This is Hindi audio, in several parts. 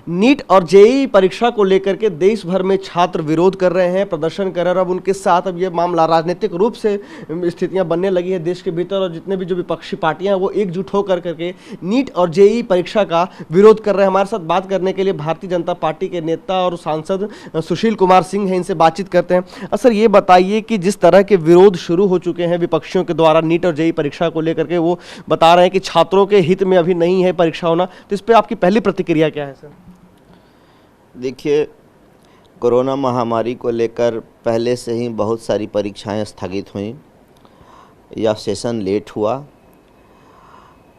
नीट और जेईई परीक्षा को लेकर के देश भर में छात्र विरोध कर रहे हैं, प्रदर्शन कर रहे हैं और अब उनके साथ अब ये मामला राजनीतिक रूप से स्थितियां बनने लगी है देश के भीतर। और जितने भी जो विपक्षी पार्टियां हैं वो एकजुट होकर करके नीट और जेईई परीक्षा का विरोध कर रहे हैं। हमारे साथ बात करने के लिए भारतीय जनता पार्टी के नेता और सांसद सुशील कुमार सिंह हैं, इनसे बातचीत करते हैं। सर, ये बताइए कि जिस तरह के विरोध शुरू हो चुके हैं विपक्षियों के द्वारा नीट और जेईई परीक्षा को लेकर के, वो बता रहे हैं कि छात्रों के हित में अभी नहीं है परीक्षा होना, तो इस पर आपकी पहली प्रतिक्रिया क्या है सर? देखिए, कोरोना महामारी को लेकर पहले से ही बहुत सारी परीक्षाएं स्थगित हुईं या सेशन लेट हुआ।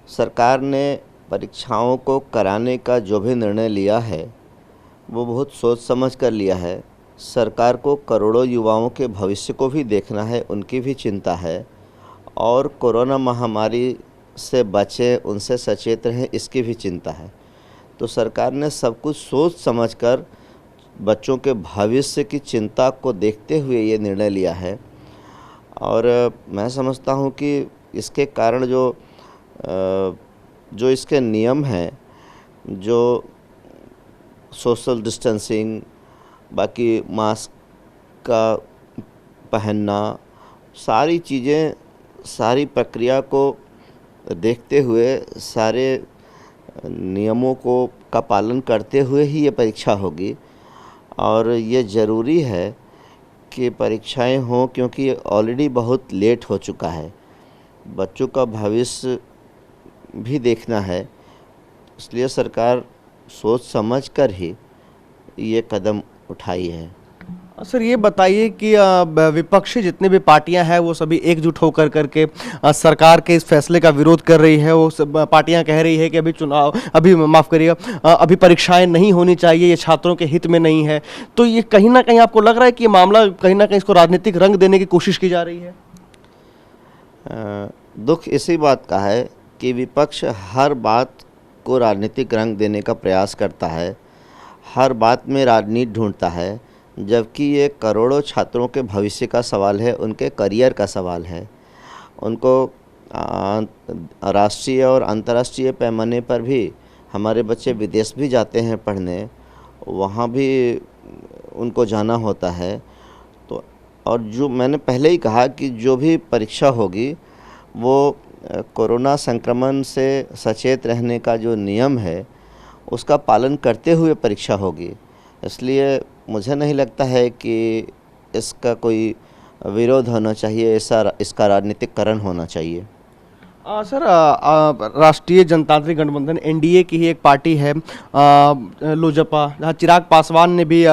सरकार ने परीक्षाओं को कराने का जो भी निर्णय लिया है वो बहुत सोच समझ कर लिया है। सरकार को करोड़ों युवाओं के भविष्य को भी देखना है, उनकी भी चिंता है, और कोरोना महामारी से बचें, उनसे सचेत रहें, इसकी भी चिंता है। तो सरकार ने सब कुछ सोच समझकर बच्चों के भविष्य की चिंता को देखते हुए ये निर्णय लिया है। और मैं समझता हूँ कि इसके कारण जो इसके नियम हैं, जो सोशल डिस्टेंसिंग, बाकी मास्क का पहनना, सारी चीज़ें, सारी प्रक्रिया को देखते हुए, सारे नियमों का पालन करते हुए ही ये परीक्षा होगी। और ये ज़रूरी है कि परीक्षाएं हों, क्योंकि ऑलरेडी बहुत लेट हो चुका है। बच्चों का भविष्य भी देखना है, इसलिए सरकार सोच समझ कर ही ये कदम उठाई है। सर, ये बताइए कि विपक्षी जितने भी पार्टियां हैं वो सभी एकजुट होकर करके सरकार के इस फैसले का विरोध कर रही है। वो सब पार्टियां कह रही है कि अभी परीक्षाएं नहीं होनी चाहिए, ये छात्रों के हित में नहीं है। तो ये कहीं ना कहीं आपको लग रहा है कि ये मामला कहीं ना कहीं इसको राजनीतिक रंग देने की कोशिश की जा रही है? दुख इसी बात का है कि विपक्ष हर बात को राजनीतिक रंग देने का प्रयास करता है, हर बात में राजनीति ढूंढता है, जबकि ये करोड़ों छात्रों के भविष्य का सवाल है, उनके करियर का सवाल है। उनको राष्ट्रीय और अंतर्राष्ट्रीय पैमाने पर भी, हमारे बच्चे विदेश भी जाते हैं पढ़ने, वहाँ भी उनको जाना होता है। तो और जो मैंने पहले ही कहा कि जो भी परीक्षा होगी वो कोरोना संक्रमण से सचेत रहने का जो नियम है उसका पालन करते हुए परीक्षा होगी। इसलिए मुझे नहीं लगता है कि इसका कोई विरोध होना चाहिए, इसका राजनीतिकरण होना चाहिए। सर, राष्ट्रीय जनतांत्रिक गठबंधन एनडीए की ही एक पार्टी है लोजपा, जहाँ चिराग पासवान ने भी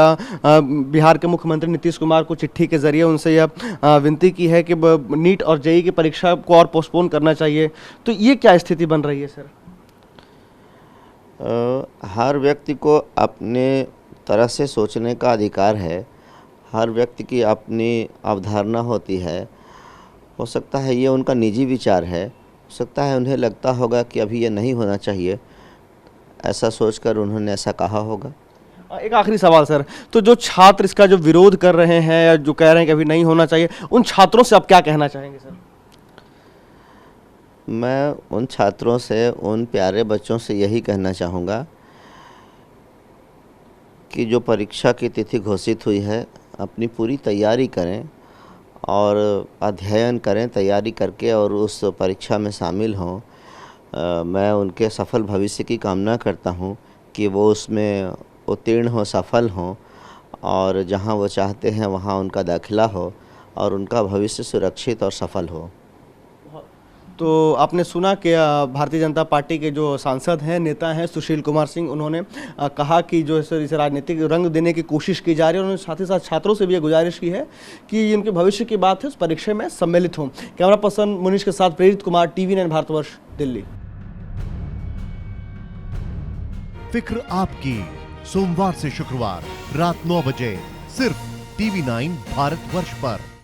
बिहार के मुख्यमंत्री नीतीश कुमार को चिट्ठी के जरिए उनसे यह विनती की है कि नीट और जेईई की परीक्षा को और पोस्टपोन करना चाहिए। तो ये क्या स्थिति बन रही है सर? हर व्यक्ति को अपने तरह से सोचने का अधिकार है, हर व्यक्ति की अपनी अवधारणा होती है। हो सकता है ये उनका निजी विचार है, हो सकता है उन्हें लगता होगा कि अभी ये नहीं होना चाहिए, ऐसा सोचकर उन्होंने ऐसा कहा होगा। एक आखिरी सवाल सर, तो जो छात्र इसका जो विरोध कर रहे हैं या जो कह रहे हैं कि अभी नहीं होना चाहिए, उन छात्रों से आप क्या कहना चाहेंगे सर? मैं उन छात्रों से, उन प्यारे बच्चों से यही कहना चाहूँगा कि जो परीक्षा की तिथि घोषित हुई है, अपनी पूरी तैयारी करें और अध्ययन करें, तैयारी करके और उस परीक्षा में शामिल हों। मैं उनके सफल भविष्य की कामना करता हूं कि वो उसमें उत्तीर्ण हो, सफल हों, और जहां वो चाहते हैं वहां उनका दाखिला हो और उनका भविष्य सुरक्षित और सफल हो। तो आपने सुना कि भारतीय जनता पार्टी के जो सांसद हैं, नेता हैं सुशील कुमार सिंह, उन्होंने कहा कि जो इसे राजनीतिक रंग देने की कोशिश की जा रही है। उन्होंने साथ ही साथ छात्रों से भी ये गुजारिश की है कि जिनके भविष्य की बात है उस परीक्षा में सम्मिलित हों। कैमरा पर्सन मुनीश के साथ प्रेरित कुमार, TV9 भारतवर्ष, दिल्ली। फिक्र आपकी, सोमवार से शुक्रवार रात 9 बजे सिर्फ TV9 भारतवर्ष पर।